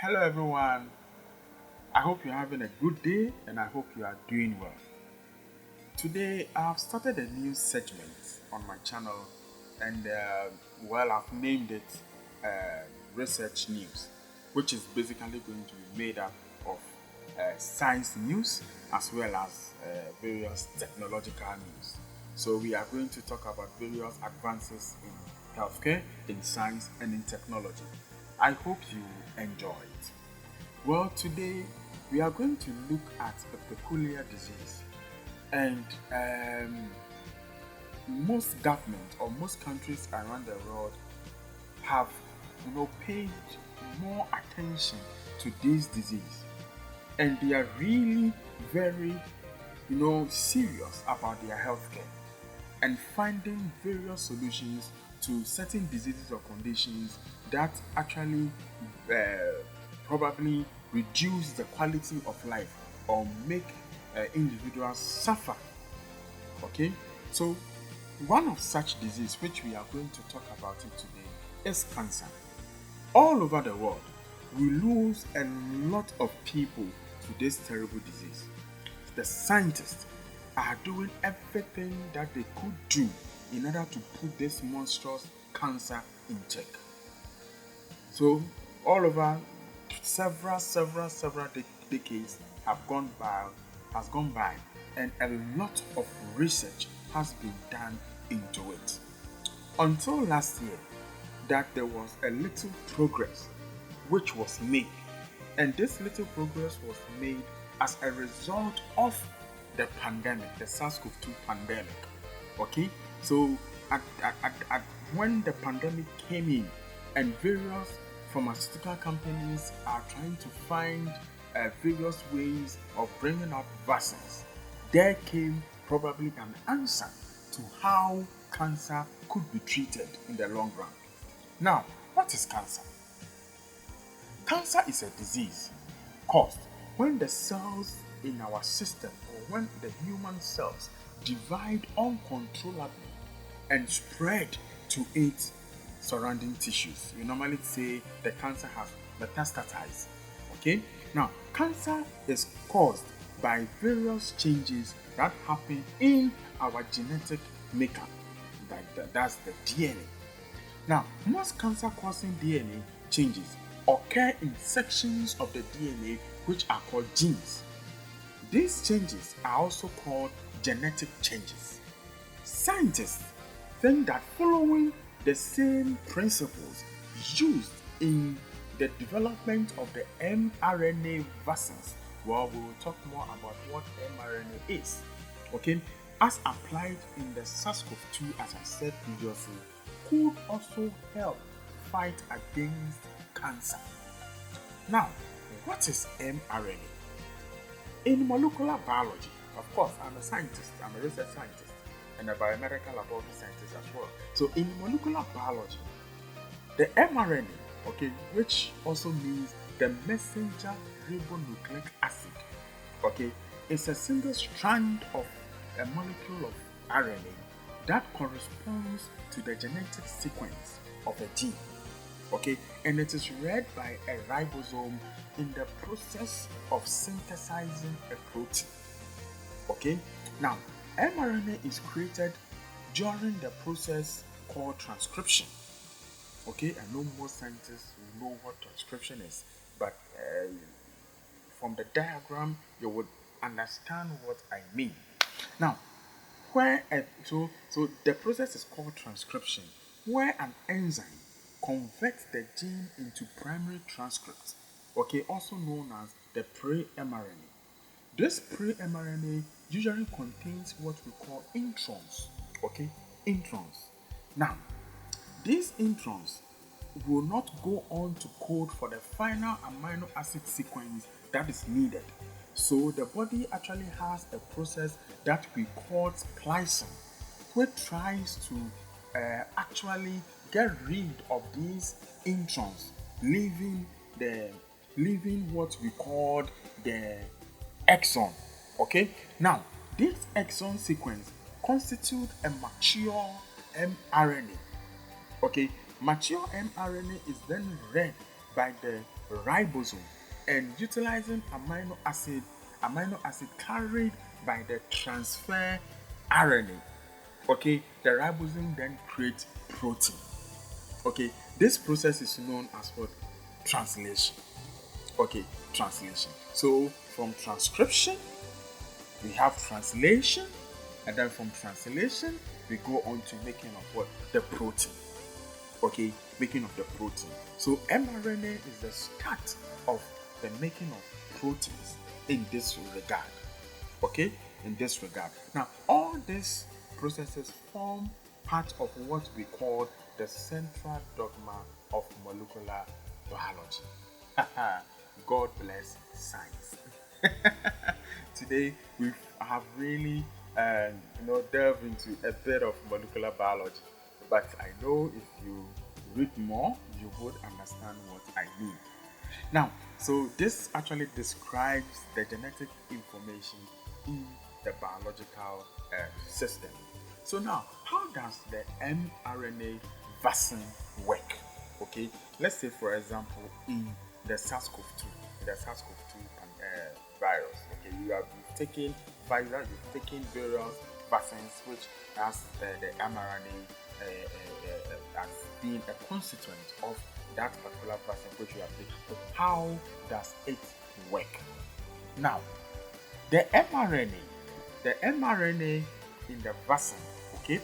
Hello, everyone. I hope you're having a good day and I hope you are doing well. Today, I've started a new segment on my channel, and I've named it Research News, which is basically going to be made up of science news as well as various technological news. So, we are going to talk about various advances in healthcare, in science, and in technology. I hope you enjoy it. Well, today we are going to look at a peculiar disease, and most governments or most countries around the world have, paid more attention to this disease, and they are really very, serious about their healthcare and finding various solutions to certain diseases or conditions that actually probably reduce the quality of life or make individuals suffer. Okay, so one of such disease which we are going to talk about it today is cancer. All over the world, we lose a lot of people to this terrible disease. The scientists are doing everything that they could do in order to put this monstrous cancer in check. So, all over several decades has gone by, and a lot of research has been done into it. Until last year, that there was a little progress which was made, and this little progress was made as a result of the pandemic, the SARS-CoV-2 pandemic. Okay, so when the pandemic came in, and various pharmaceutical companies are trying to find various ways of bringing out vaccines, there came probably an answer to how cancer could be treated in the long run. Now, what is cancer? Cancer is a disease caused when the cells in our system, or when the human cells divide uncontrollably and spread to its surrounding tissues. You normally say the cancer has metastasized. Okay? Now, cancer is caused by various changes that happen in our genetic makeup. That's the DNA. Now, most cancer-causing DNA changes occur in sections of the DNA which are called genes. These changes are also called genetic changes. Scientists think that following the same principles used in the development of the mRNA vaccines, well, we will talk more about what mRNA is, okay, as applied in the SARS-CoV-2, as I said previously, could also help fight against cancer. Now, what is mRNA? In molecular biology, of course, I'm a scientist, I'm a research scientist, and a biomedical laboratory scientist as well. So, in molecular biology, the mRNA, okay, which also means the messenger ribonucleic acid, okay, is a single strand of a molecule of RNA that corresponds to the genetic sequence of a gene, okay, and it is read by a ribosome in the process of synthesizing a protein. Okay, now mRNA is created during the process called transcription. Okay, I know most scientists will know what transcription is, but from the diagram you would understand what I mean. Now, so the process is called transcription, where an enzyme converts the gene into primary transcript. okay, also known as the pre-mRNA. This pre-mRNA usually contains what we call introns, okay, introns. Now, these introns will not go on to code for the final amino acid sequence that is needed. So the body actually has a process that we call splicing, which tries to actually get rid of these introns, leaving the leaving what we call the exon. Okay, now this exon sequence constitute a mature mRNA. Okay, mature mRNA is then read by the ribosome and utilizing amino acid carried by the transfer RNA. Okay, the ribosome then creates protein. Okay, this process is known as what? Translation. Okay, translation. So from transcription, we have translation, and then from translation, we go on to making of what? The protein. Okay, making of the protein. So mRNA is the start of the making of proteins in this regard. Okay, in this regard. Now, all these processes form part of what we call the central dogma of molecular biology. God bless science. Today we have really delved into a bit of molecular biology, but I know if you read more, you would understand what I mean. Now, so this actually describes the genetic information in the biological system. So now, how does the mRNA vaccine work? Okay, let's say for example in the SARS-CoV-2, virus. Okay, you've taken various vaccines which has the mRNA as being a constituent of that particular vaccine which you have taken. So how does it work? Now, the mRNA in the vaccine, okay,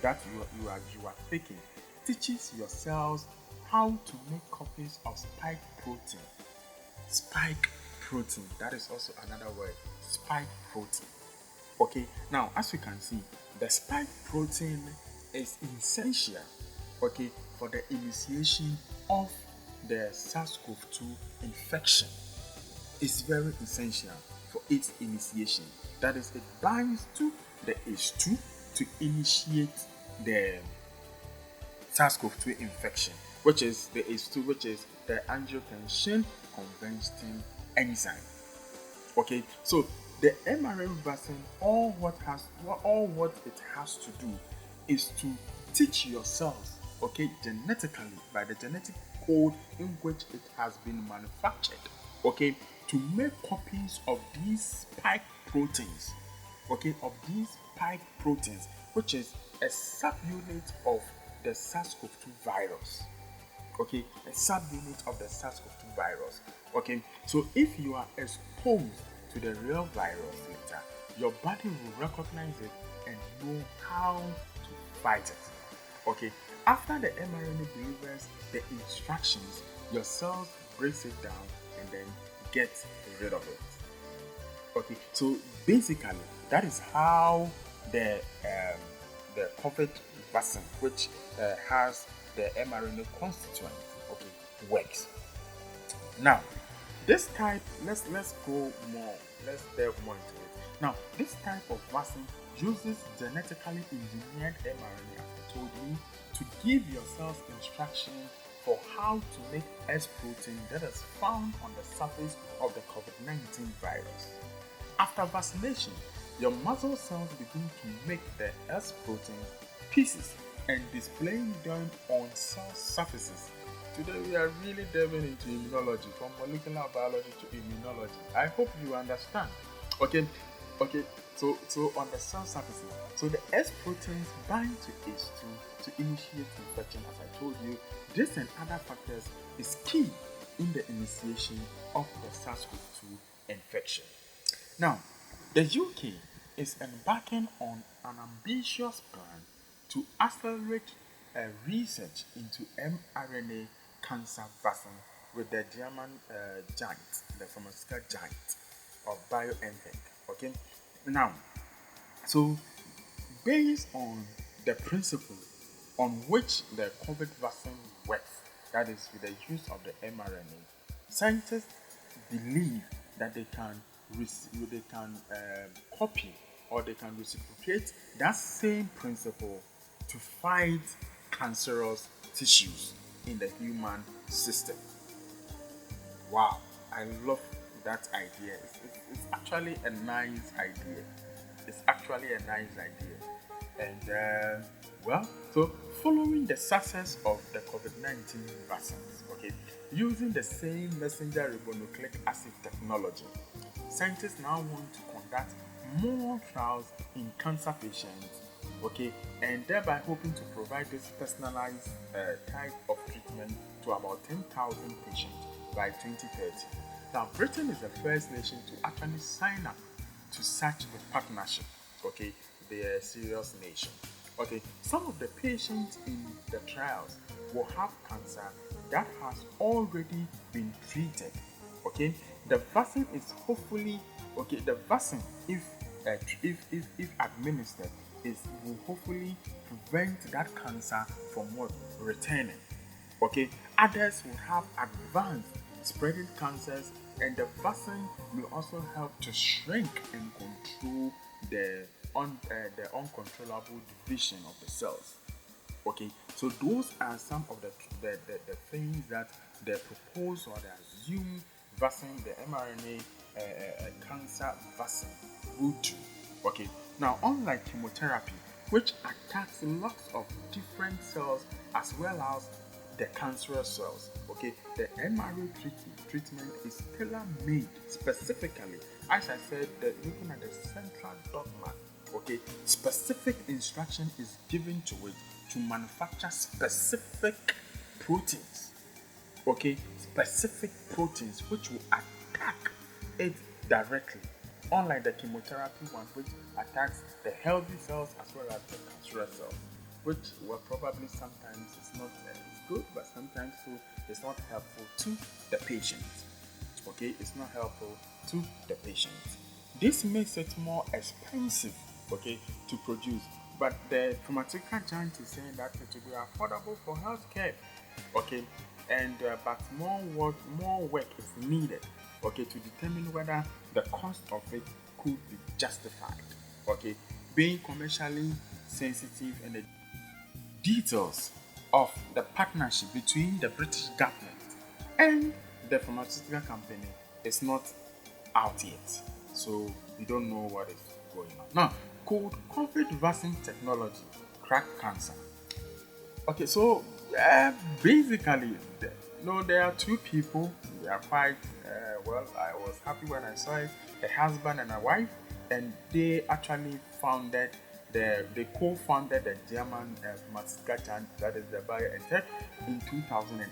that you are taking, teaches your cells how to make copies of spike protein. Spike protein, that is also another word, spike protein. Okay, now as you can see, the spike protein is essential, okay, for the initiation of the SARS-CoV-2 infection. It's very essential for its initiation. That is, it binds to the H2 to initiate the SARS-CoV-2 infection, which is the H2, which is the angiotensin converting enzyme. Okay, so the mRNA vaccine, all what it has to do is to teach your cells, okay, genetically by the genetic code in which it has been manufactured, okay, to make copies of these spike proteins, which is a subunit of the SARS-CoV-2 virus. Okay, a subunit of the SARS-CoV-2 virus. Okay, so if you are exposed to the real virus later, your body will recognize it and know how to fight it. Okay, after the mRNA delivers the instructions, your cells breaks it down and then get rid of it. Okay, so basically that is how the COVID vaccine, which has the mRNA constituent, okay, works. Now, this type, let's delve more into it. Now, this type of vaccine uses genetically engineered mRNA, as I told you, to give your cells instructions for how to make S protein that is found on the surface of the COVID-19 virus. After vaccination, your muscle cells begin to make the S protein pieces and displaying them on cell surfaces. Today we are really delving into immunology, from molecular biology to immunology. I hope you understand. Okay. So on the cell surfaces, so the S proteins bind to H2 to initiate infection. As I told you, this and other factors is key in the initiation of the SARS-CoV-2 infection. Now, the UK is embarking on an ambitious plan to accelerate research into mRNA cancer vaccine with the German giant, the pharmaceutical giant of BioNTech. Okay, now, so based on the principle on which the COVID vaccine works, that is with the use of the mRNA, scientists believe that they can copy or they can reciprocate that same principle to fight cancerous tissues in the human system. Wow, I love that idea. It's actually a nice idea. It's actually a nice idea. And well, so following the success of the COVID-19 vaccines, okay, using the same messenger ribonucleic acid technology, scientists now want to conduct more trials in cancer patients, okay, and thereby hoping to provide this personalized type of treatment to about 10,000 patients by 2030. Now, Britain is the first nation to actually sign up to such a partnership. Okay, they are a serious nation. Okay, some of the patients in the trials will have cancer that has already been treated. Okay, the vaccine is hopefully okay. The vaccine, if administered, will hopefully prevent that cancer from what returning. Okay, others will have advanced spreading cancers, and the vaccine will also help to shrink and control the uncontrollable division of the cells. Okay, so those are some of the things that the proposed or the assumed vaccine, the mRNA cancer vaccine, will do. Okay, now unlike chemotherapy, which attacks lots of different cells as well as the cancerous cells, okay, the mRNA treatment is tailor-made specifically. As I said, looking at the central dogma, okay, specific instruction is given to it to manufacture specific proteins, okay, specific proteins which will attack it directly, unlike the chemotherapy one, which attacks the healthy cells as well as the cancerous cells, which will probably sometimes is not good, but sometimes so it's not helpful to the patient. Okay, it's not helpful to the patient. This makes it more expensive, okay, to produce. But the pharmaceutical giant is saying that it will be affordable for healthcare, okay, and but more work is needed, okay, to determine whether the cost of it could be justified, okay, being commercially sensitive, and the details of the partnership between the British government and the pharmaceutical company is not out yet. So we don't know what is going on. Now, could COVID vaccine technology crack cancer? Okay, so basically, there are two people. They are quite well. I was happy when I saw it. A husband and a wife, and they actually founded they co-founded the German pharmaceutical giant, that is the BioNTech, in 2008.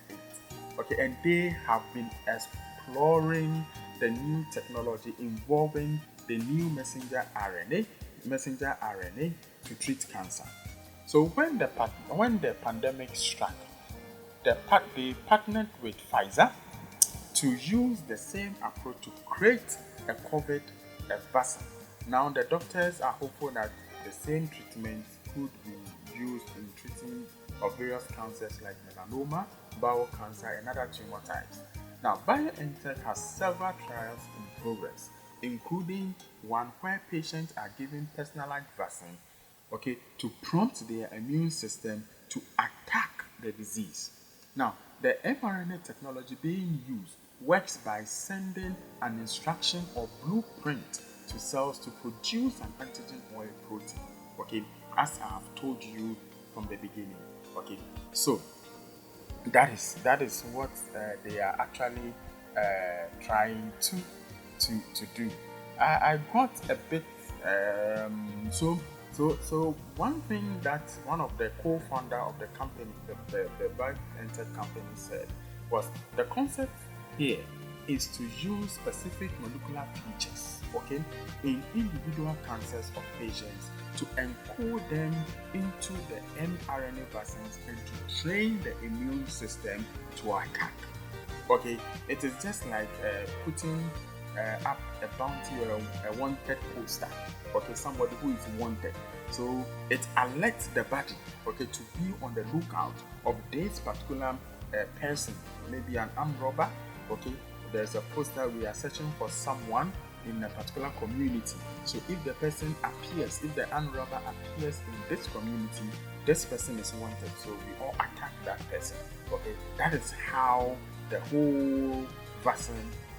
Okay, and they have been exploring the new technology involving the new messenger RNA to treat cancer. So when the pandemic struck, they partnered with Pfizer to use the same approach to create a COVID vaccine. Now the doctors are hopeful that the same treatment could be used in treating of various cancers like melanoma, bowel cancer, and other tumor types. Now, BioNTech has several trials in progress, including one where patients are given personalized vaccine, okay, to prompt their immune system to attack the disease. Now, the mRNA technology being used works by sending an instruction or blueprint to cells to produce an antigen or a protein, okay, as I have told you from the beginning, okay. So that is what they are actually trying to do. I got a bit so one thing that one of the co-founder of the company, the BioNTech company, said was the concept here is to use specific molecular features, okay, in individual cancers of patients to encode them into the mRNA vaccines and to train the immune system to attack. Okay, it is just like putting up a bounty or a wanted poster. Okay, somebody who is wanted. So it alerts the body, okay, to be on the lookout of this particular person, maybe an armed robber. Okay, there's a poster, we are searching for someone in a particular community. So if the person appears, if the armed robber appears in this community, this person is wanted. So we all attack that person. Okay, that is how the whole vaccine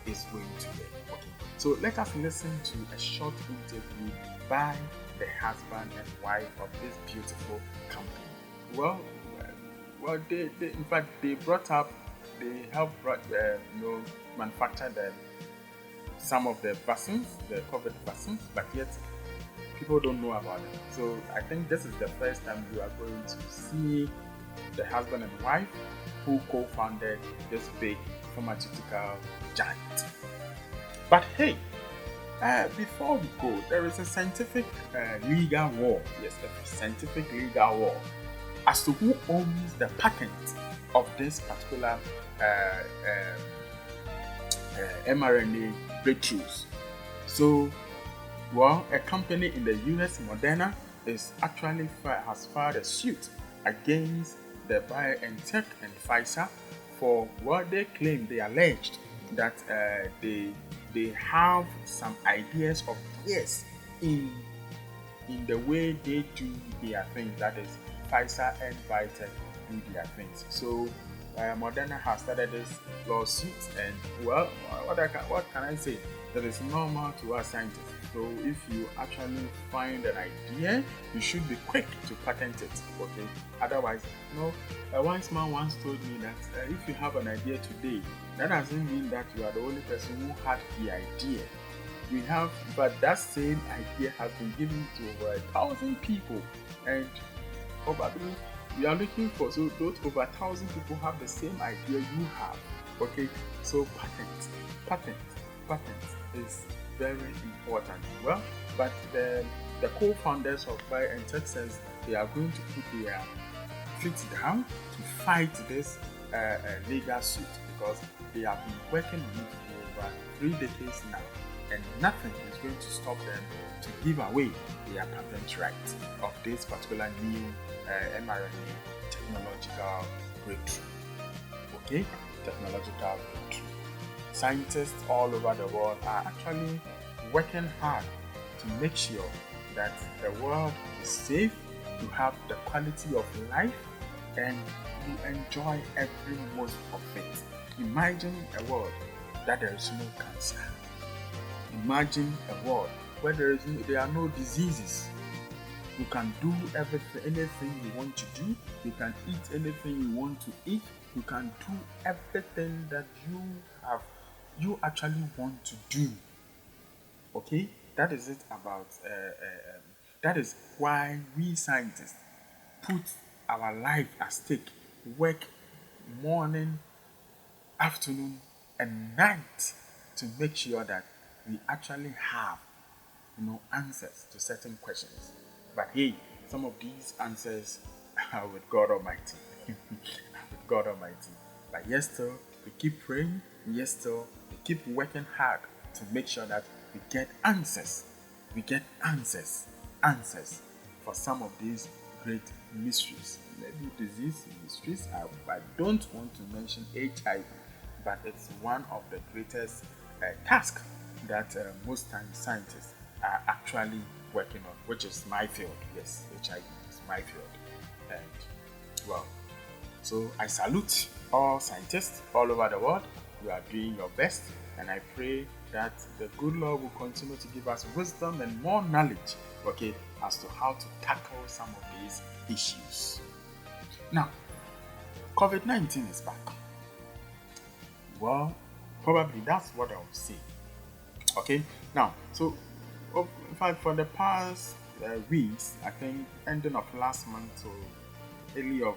is going to be. Okay, so let us listen to a short interview by the husband and wife of this beautiful company. Well, they in fact they helped manufacture some of the vaccines, the COVID vaccines, but yet people don't know about it. So I think this is the first time you are going to see the husband and wife who co-founded this big pharmaceutical giant. But hey, before we go, there is a scientific legal war. Yes, a scientific legal war as to who owns the patent of this particular mRNA breakthroughs. So, well, a company in the US, Moderna, has filed a suit against the BioNTech and Pfizer for what they claim, they alleged that they have some ideas of bias in the way they do their things. That is, Pfizer and BioNTech do their things. So Moderna has started this lawsuit, and well, what can I say? That is normal to us scientists. So if you actually find an idea, you should be quick to patent it. Okay. Otherwise, a wise man once told me that if you have an idea today, that doesn't mean that you are the only person who had the idea. But that same idea has been given to over 1,000 people, and probably we are looking for, so those over 1,000 people have the same idea you have. Okay, so patent is very important. Well, but the co-founders of BioNTech says they are going to put their feet down to fight this legal suit, because they have been working on it for over 3 decades now, and nothing is going to stop them to give away their patent rights of this particular new mRNA technological breakthrough. Okay, technological breakthrough. Scientists all over the world are actually working hard to make sure that the world is safe, to have the quality of life, and you enjoy every most of it. Imagine a world that there is no cancer. Imagine a world where there are no diseases. You can do anything you want to do. You can eat anything you want to eat. You can do everything that you actually want to do. Okay, that is it about. That is why we scientists put our life at stake. Work morning, afternoon, and night to make sure that we actually have answers to certain questions. But hey, some of these answers are with God Almighty. With God Almighty. But yes, still, we keep praying. Yes, still, we keep working hard to make sure that we get answers. We get answers for some of these great mysteries. Maybe disease mysteries. I don't want to mention HIV, but it's one of the greatest tasks that most times scientists are actually working on, which is my field. Yes, HIV is my field. And well, so I salute all scientists all over the world. You are doing your best, and I pray that the good Lord will continue to give us wisdom and more knowledge, okay, as to how to tackle some of these issues. Now, COVID-19 is back. Well, probably that's what I would say. Okay, now, so in fact, for the past weeks, I think ending of last month or early of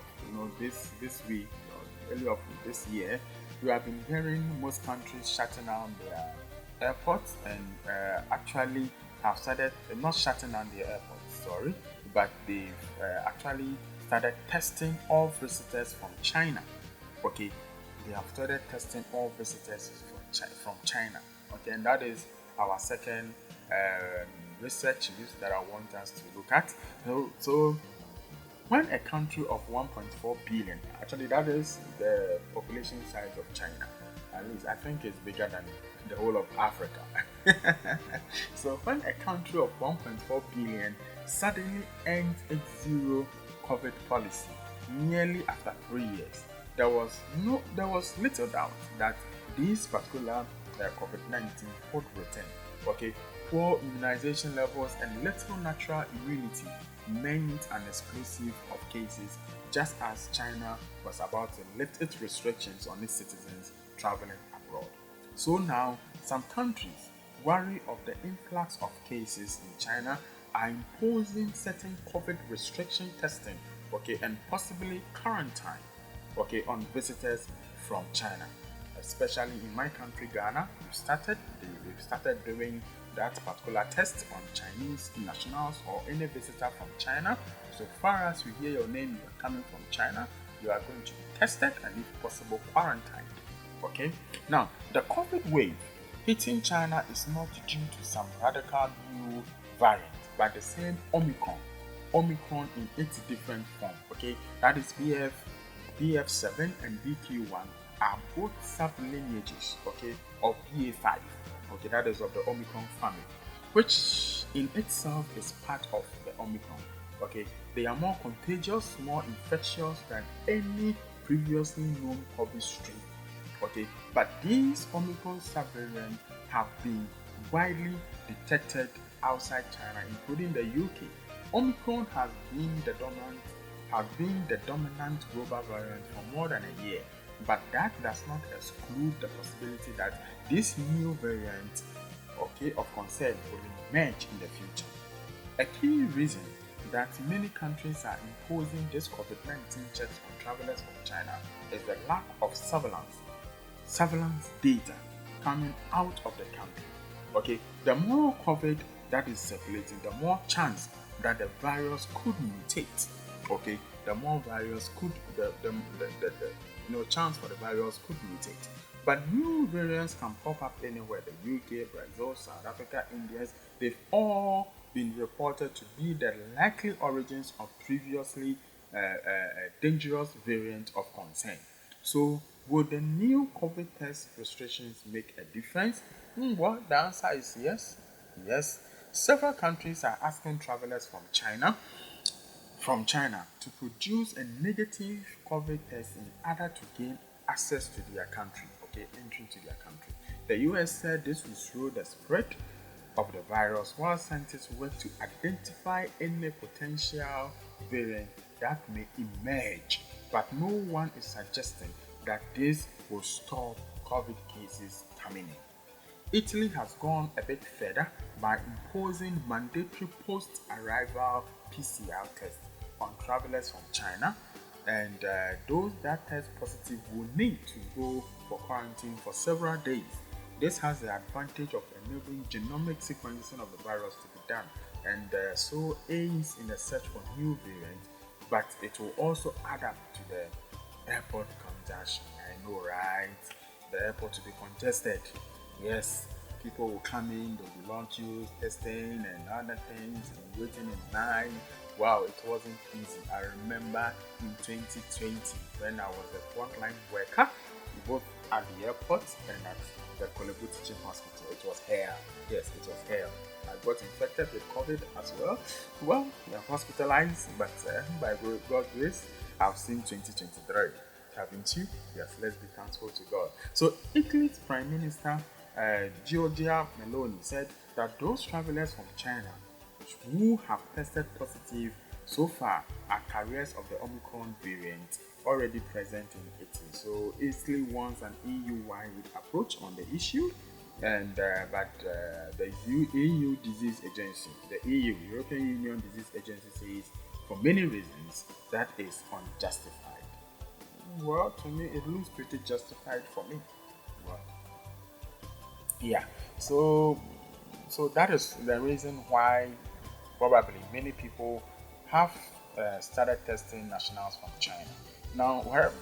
this week or early of this year, we have been hearing most countries shutting down their airports, and actually have started not shutting down their airports, but they've actually started testing all visitors from China. Okay, they have started testing all visitors from China. Okay, and that is our second research use that I want us to look at. So when a country of 1.4 billion, actually that is the population size of China, at least I think it's bigger than the whole of Africa. So when a country of 1.4 billion suddenly ends its zero COVID policy nearly after 3 years, there was little doubt that this particular COVID-19 would return. Okay, poor immunization levels and little natural immunity meant an exclusive of cases, just as China was about to lift its restrictions on its citizens traveling abroad. So now, some countries, wary of the influx of cases in China, are imposing certain COVID restriction testing, okay, and possibly quarantine, okay, on visitors from China. Especially in my country, Ghana, we've started doing that particular test on Chinese nationals or any visitor from China. So far as we hear your name, you are coming from China, you are going to be tested and if possible quarantined. Okay? Now, the COVID wave hitting China is not due to some radical new variant, but the same Omicron in its different form. Okay? That is BF7 and BQ1 are both sub-lineages, okay, of BA5, okay, that is of the Omicron family, which in itself is part of the Omicron, okay. They are more contagious, more infectious than any previously known COVID strain, okay. But these Omicron subvariants have been widely detected outside China, including the UK. Omicron has been the dominant global variant for more than a year. But that does not exclude the possibility that this new variant, okay, of concern will emerge in the future. A key reason that many countries are imposing this COVID-19 checks on travelers from China is the lack of surveillance data coming out of the country. Okay, the more COVID that is circulating, the more chance that the virus could mutate. Okay, the more virus could chance for the virus could mutate. But new variants can pop up anywhere. The UK, Brazil, South Africa, India, they've all been reported to be the likely origins of previously dangerous variant of concern. So, would the new COVID test restrictions make a difference? Well, the answer is yes. Yes. Several countries are asking travelers from China to produce a negative COVID test in order to gain access to their country, okay, entry to their country. The US said this will slow the spread of the virus while scientists work to identify any potential variant that may emerge. But no one is suggesting that this will stop COVID cases coming in. Italy has gone a bit further by imposing mandatory post-arrival PCR tests on travelers from China, and those that test positive will need to go for quarantine for several days. This has the advantage of enabling genomic sequencing of the virus to be done, and so aids in the search for new variants, but it will also add up to the airport congestion. I know, right? The airport will be congested. Yes, people will come in, they'll be long queues, testing and other things, and waiting in line. Wow, it wasn't easy. I remember in 2020 when I was a frontline worker, both at the airport and at the Kolebu Teaching Hospital. It was hell. Yes, it was hell. I got infected with COVID as well. Well, we are hospitalized, but by God's grace, I've seen 2023. Haven't you? Yes, let's be thankful to God. So, Italy's Prime Minister Giorgia Meloni said that those travelers from China who have tested positive so far are carriers of the Omicron variant already present in Italy. So Italy wants an EU-wide approach on the issue, and but the EU Disease Agency, the EU, European Union Disease Agency, says for many reasons that is unjustified. Well, to me, it looks pretty justified for me. Well, yeah. So that is the reason why probably many people have started testing nationals from China. Now, however,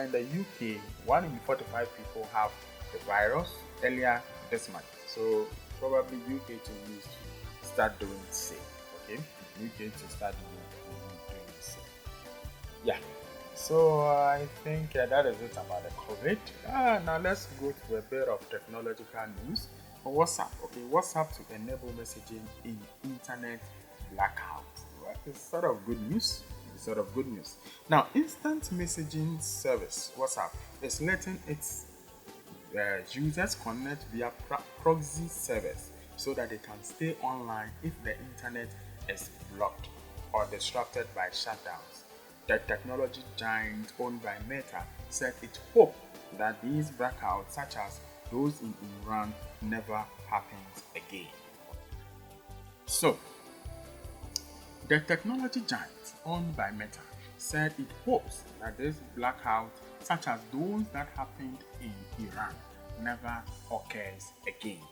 in the UK, 1 in 45 people have the virus earlier this month. So probably UK to use to start doing the same. Okay, UK to start doing the same. Yeah. So I think that is it about the COVID. Now let's go to a bit of technological news. WhatsApp. Okay, WhatsApp to enable messaging in internet blackout. Well, it's sort of good news. It's sort of good news. Now, instant messaging service WhatsApp is letting its users connect via proxy servers so that they can stay online if the internet is blocked or disrupted by shutdowns. The technology giant owned by Meta said it hoped that these blackouts, such as those in Iran, never happens again. So, the technology giant owned by Meta said it hopes that this blackout, such as those that happened in Iran, never occurs again.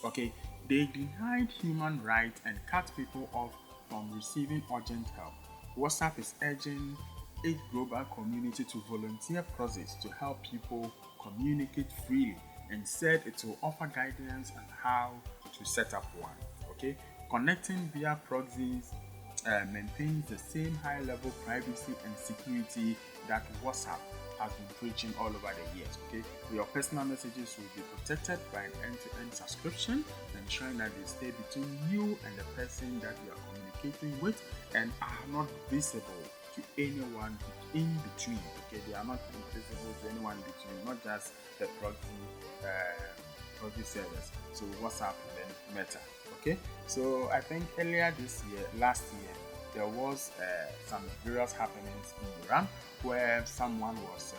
Okay, they denied human rights and cut people off from receiving urgent help. WhatsApp is urging its global community to volunteer proxies to help people communicate freely and said it will offer guidance on how to set up one. Okay, connecting via proxies maintains the same high-level privacy and security that WhatsApp has been preaching all over the years. Okay, your personal messages will be protected by an end-to-end subscription, ensuring that they stay between you and the person that you are communicating with and are not visible to anyone in between. Okay, they are not visible to anyone in between, not just the proxy servers. So WhatsApp and then Meta. Okay, so I think last year, there was some various happenings in Iran where someone was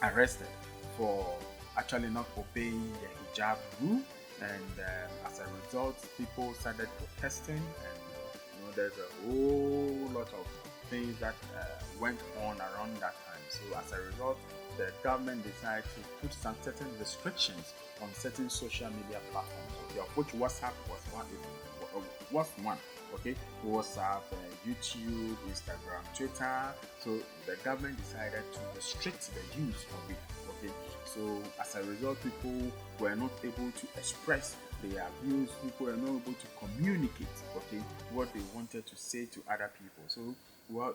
arrested for actually not obeying the hijab rule, and as a result, people started protesting, and there's a whole lot of things that went on around that time. So as a result, the government decided to put some certain restrictions on certain social media platforms, of which WhatsApp was one. Okay, WhatsApp, YouTube, Instagram, Twitter. So the government decided to restrict the use of it. Okay, so as a result, people were not able to express their views. People were not able to communicate. Okay, what they wanted to say to other people. So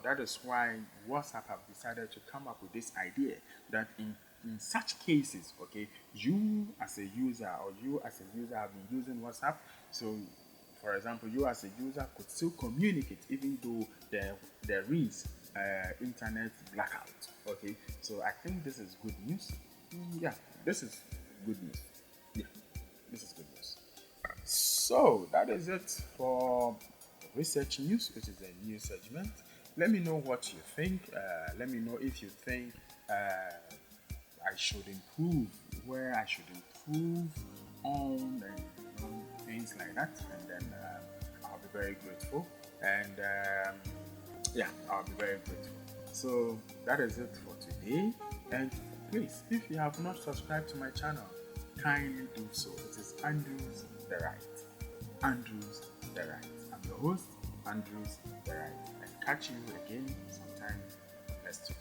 that is why WhatsApp have decided to come up with this idea that in such cases, okay, you as a user have been using WhatsApp. So for example, you as a user could still communicate even though there is internet blackout. Okay, so I think this is good news. Yeah, this is good news. Yeah, this is good news. So that is it for research news, which is a new segment. Let me know what you think. Let me know if you think I should improve, where I should improve on, and things like that. And then I'll be very grateful. And I'll be very grateful. So that is it for today. And please, if you have not subscribed to my channel, kindly do so. It is Andrews the Right. Andrews the Right. I'm your host, Andrews the Right. And catch you again sometime next week.